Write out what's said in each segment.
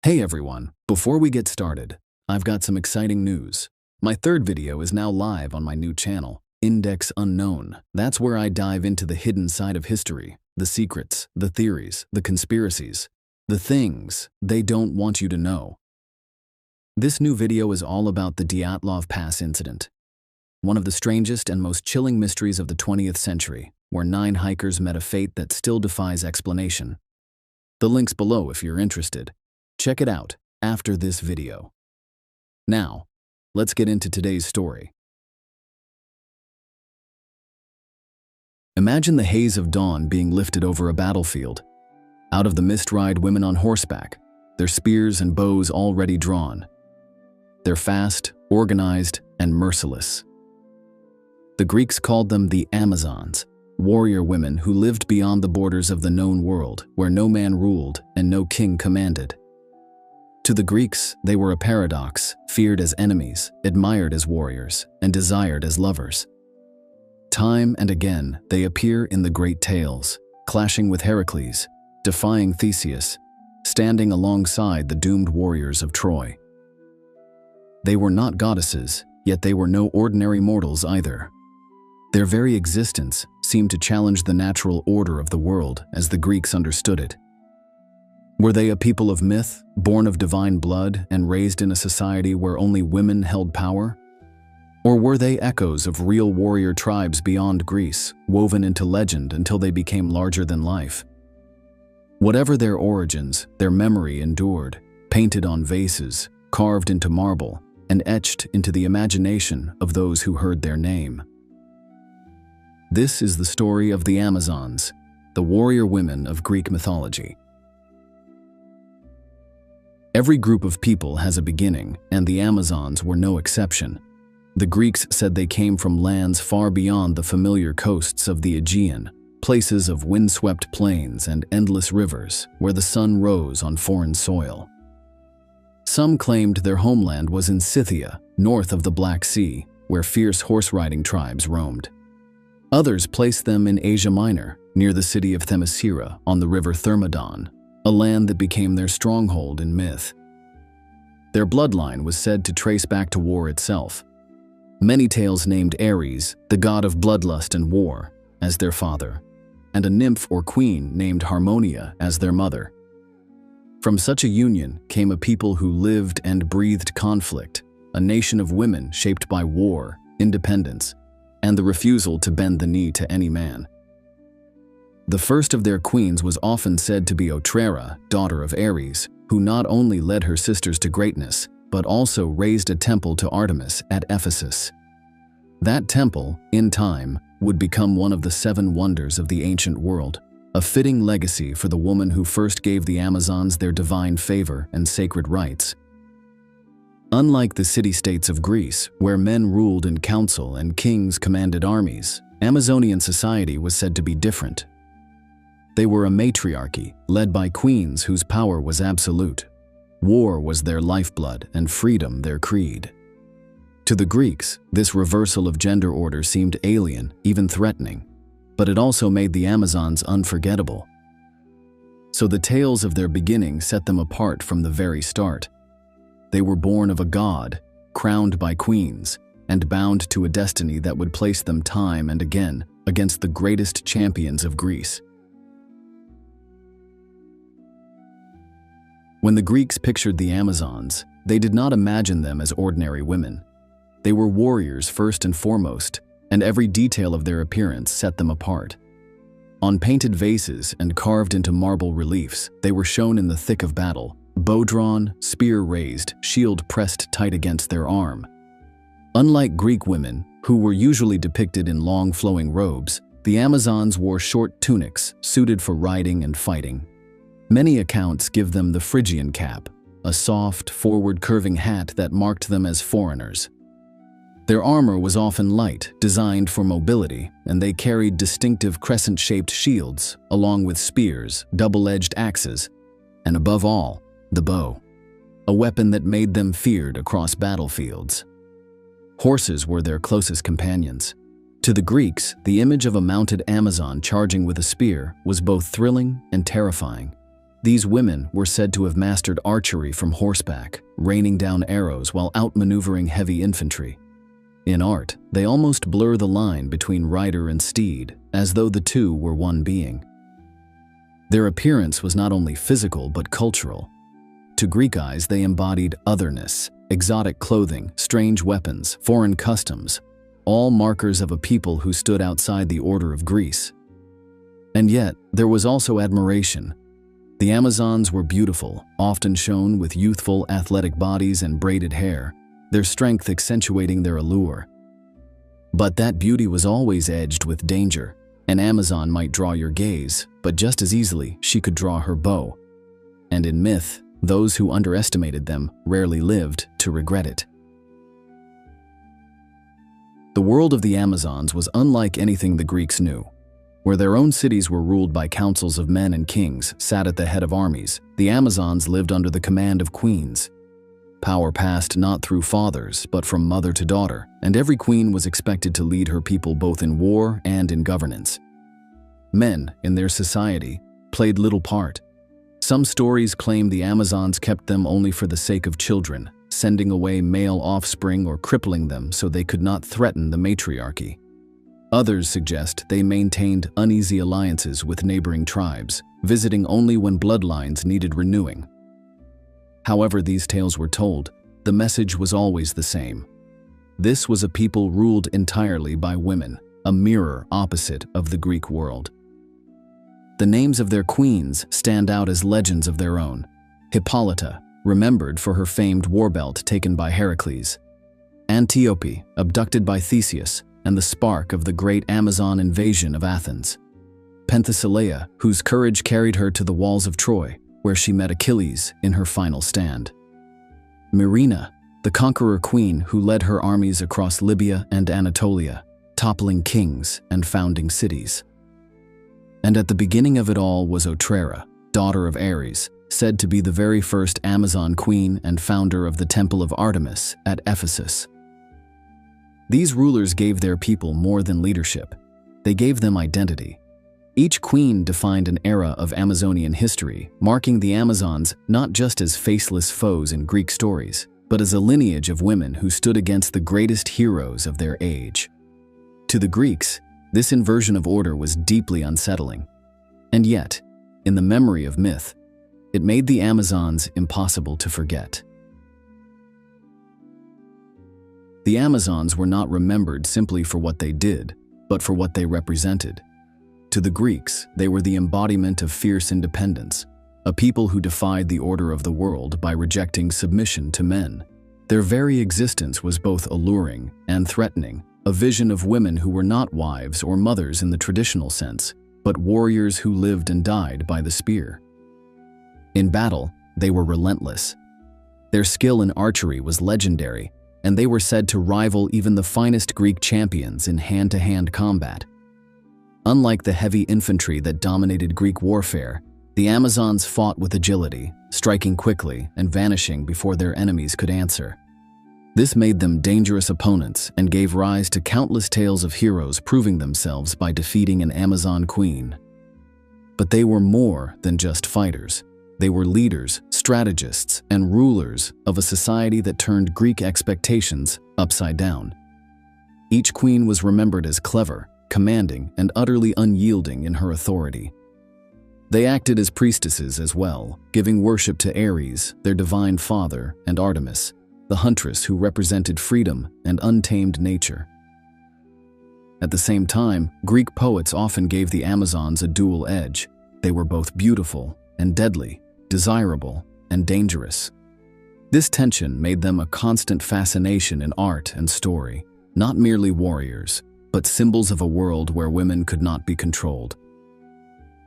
Hey everyone, before we get started, I've got some exciting news. My third video is now live on my new channel, Index Unknown. That's where I dive into the hidden side of history, the secrets, the theories, the conspiracies, the things they don't want you to know. This new video is all about the Dyatlov Pass incident, one of the strangest and most chilling mysteries of the 20th century, where 9 hikers met a fate that still defies explanation. The link's below if you're interested. Check it out after this video. Now, let's get into today's story. Imagine the haze of dawn being lifted over a battlefield. Out of the mist ride women on horseback, their spears and bows already drawn. They're fast, organized, and merciless. The Greeks called them the Amazons, warrior women who lived beyond the borders of the known world, where no man ruled and no king commanded. To the Greeks, they were a paradox, feared as enemies, admired as warriors, and desired as lovers. Time and again, they appear in the great tales, clashing with Heracles, defying Theseus, standing alongside the doomed warriors of Troy. They were not goddesses, yet they were no ordinary mortals either. Their very existence seemed to challenge the natural order of the world as the Greeks understood it. Were they a people of myth, born of divine blood and raised in a society where only women held power? Or were they echoes of real warrior tribes beyond Greece, woven into legend until they became larger than life? Whatever their origins, their memory endured, painted on vases, carved into marble, and etched into the imagination of those who heard their name. This is the story of the Amazons, the warrior women of Greek mythology. Every group of people has a beginning, and the Amazons were no exception. The Greeks said they came from lands far beyond the familiar coasts of the Aegean, places of windswept plains and endless rivers where the sun rose on foreign soil. Some claimed their homeland was in Scythia, north of the Black Sea, where fierce horse-riding tribes roamed. Others placed them in Asia Minor, near the city of Themyscira on the river Thermodon, a land that became their stronghold in myth. Their bloodline was said to trace back to war itself. Many tales named Ares, the god of bloodlust and war, as their father, and a nymph or queen named Harmonia as their mother. From such a union came a people who lived and breathed conflict, a nation of women shaped by war, independence, and the refusal to bend the knee to any man. The first of their queens was often said to be Otrera, daughter of Ares, who not only led her sisters to greatness, but also raised a temple to Artemis at Ephesus. That temple, in time, would become one of the 7 wonders of the ancient world, a fitting legacy for the woman who first gave the Amazons their divine favor and sacred rights. Unlike the city-states of Greece, where men ruled in council and kings commanded armies, Amazonian society was said to be different. They were a matriarchy, led by queens whose power was absolute. War was their lifeblood and freedom their creed. To the Greeks, this reversal of gender order seemed alien, even threatening, but it also made the Amazons unforgettable. So the tales of their beginning set them apart from the very start. They were born of a god, crowned by queens, and bound to a destiny that would place them time and again against the greatest champions of Greece. When the Greeks pictured the Amazons, they did not imagine them as ordinary women. They were warriors first and foremost, and every detail of their appearance set them apart. On painted vases and carved into marble reliefs, they were shown in the thick of battle, bow drawn, spear raised, shield pressed tight against their arm. Unlike Greek women, who were usually depicted in long flowing robes, the Amazons wore short tunics suited for riding and fighting. Many accounts give them the Phrygian cap, a soft, forward-curving hat that marked them as foreigners. Their armor was often light, designed for mobility, and they carried distinctive crescent-shaped shields, along with spears, double-edged axes, and above all, the bow, a weapon that made them feared across battlefields. Horses were their closest companions. To the Greeks, the image of a mounted Amazon charging with a spear was both thrilling and terrifying. These women were said to have mastered archery from horseback, raining down arrows while outmaneuvering heavy infantry. In art, they almost blur the line between rider and steed, as though the two were one being. Their appearance was not only physical but cultural. To Greek eyes, they embodied otherness, exotic clothing, strange weapons, foreign customs, all markers of a people who stood outside the order of Greece. And yet, there was also admiration. The Amazons were beautiful, often shown with youthful, athletic bodies and braided hair, their strength accentuating their allure. But that beauty was always edged with danger. An Amazon might draw your gaze, but just as easily she could draw her bow. And in myth, those who underestimated them rarely lived to regret it. The world of the Amazons was unlike anything the Greeks knew. Where their own cities were ruled by councils of men and kings sat at the head of armies, the Amazons lived under the command of queens. Power passed not through fathers, but from mother to daughter, and every queen was expected to lead her people both in war and in governance. Men, in their society, played little part. Some stories claim the Amazons kept them only for the sake of children, sending away male offspring or crippling them so they could not threaten the matriarchy. Others suggest they maintained uneasy alliances with neighboring tribes, visiting only when bloodlines needed renewing. However these tales were told, the message was always the same. This was a people ruled entirely by women, a mirror opposite of the Greek world. The names of their queens stand out as legends of their own. Hippolyta, remembered for her famed war belt taken by Heracles. Antiope, abducted by Theseus, and the spark of the great Amazon invasion of Athens. Penthesilea, whose courage carried her to the walls of Troy, where she met Achilles in her final stand. Myrina, the conqueror queen who led her armies across Libya and Anatolia, toppling kings and founding cities. And at the beginning of it all was Otrera, daughter of Ares, said to be the very first Amazon queen and founder of the Temple of Artemis at Ephesus. These rulers gave their people more than leadership. They gave them identity. Each queen defined an era of Amazonian history, marking the Amazons not just as faceless foes in Greek stories, but as a lineage of women who stood against the greatest heroes of their age. To the Greeks, this inversion of order was deeply unsettling. And yet, in the memory of myth, it made the Amazons impossible to forget. The Amazons were not remembered simply for what they did, but for what they represented. To the Greeks, they were the embodiment of fierce independence, a people who defied the order of the world by rejecting submission to men. Their very existence was both alluring and threatening, a vision of women who were not wives or mothers in the traditional sense, but warriors who lived and died by the spear. In battle, they were relentless. Their skill in archery was legendary, and they were said to rival even the finest Greek champions in hand-to-hand combat. Unlike the heavy infantry that dominated Greek warfare, the Amazons fought with agility, striking quickly and vanishing before their enemies could answer. This made them dangerous opponents and gave rise to countless tales of heroes proving themselves by defeating an Amazon queen. But they were more than just fighters. They were leaders, strategists, and rulers of a society that turned Greek expectations upside down. Each queen was remembered as clever, commanding, and utterly unyielding in her authority. They acted as priestesses as well, giving worship to Ares, their divine father, and Artemis, the huntress who represented freedom and untamed nature. At the same time, Greek poets often gave the Amazons a dual edge. They were both beautiful and deadly, desirable and dangerous. This tension made them a constant fascination in art and story, not merely warriors, but symbols of a world where women could not be controlled.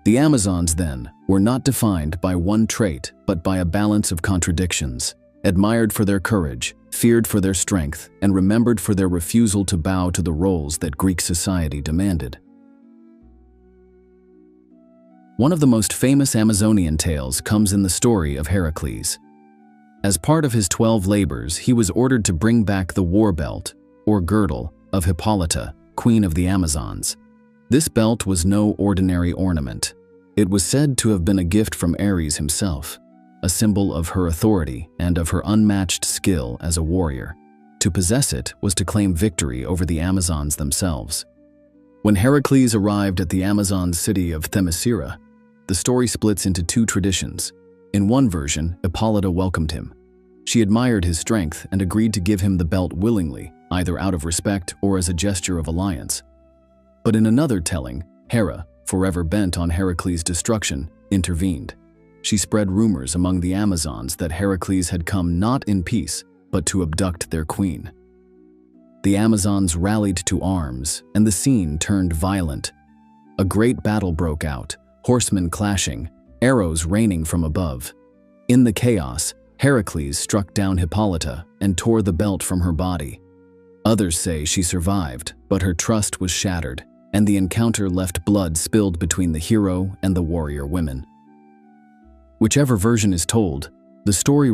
The Amazons, then, were not defined by one trait, but by a balance of contradictions, admired for their courage, feared for their strength, and remembered for their refusal to bow to the roles that Greek society demanded. One of the most famous Amazonian tales comes in the story of Heracles. As part of his 12 labors, he was ordered to bring back the war belt, or girdle, of Hippolyta, queen of the Amazons. This belt was no ordinary ornament. It was said to have been a gift from Ares himself, a symbol of her authority and of her unmatched skill as a warrior. To possess it was to claim victory over the Amazons themselves. When Heracles arrived at the Amazon city of Themyscira, the story splits into two traditions. In one version, Hippolyta welcomed him. She admired his strength and agreed to give him the belt willingly, either out of respect or as a gesture of alliance. But in another telling, Hera, forever bent on Heracles' destruction, intervened. She spread rumors among the Amazons that Heracles had come not in peace, but to abduct their queen. The Amazons rallied to arms, and the scene turned violent. A great battle broke out, horsemen clashing, arrows raining from above. In the chaos, Heracles struck down Hippolyta and tore the belt from her body. Others say she survived, but her trust was shattered, and the encounter left blood spilled between the hero and the warrior women. Whichever version is told, the story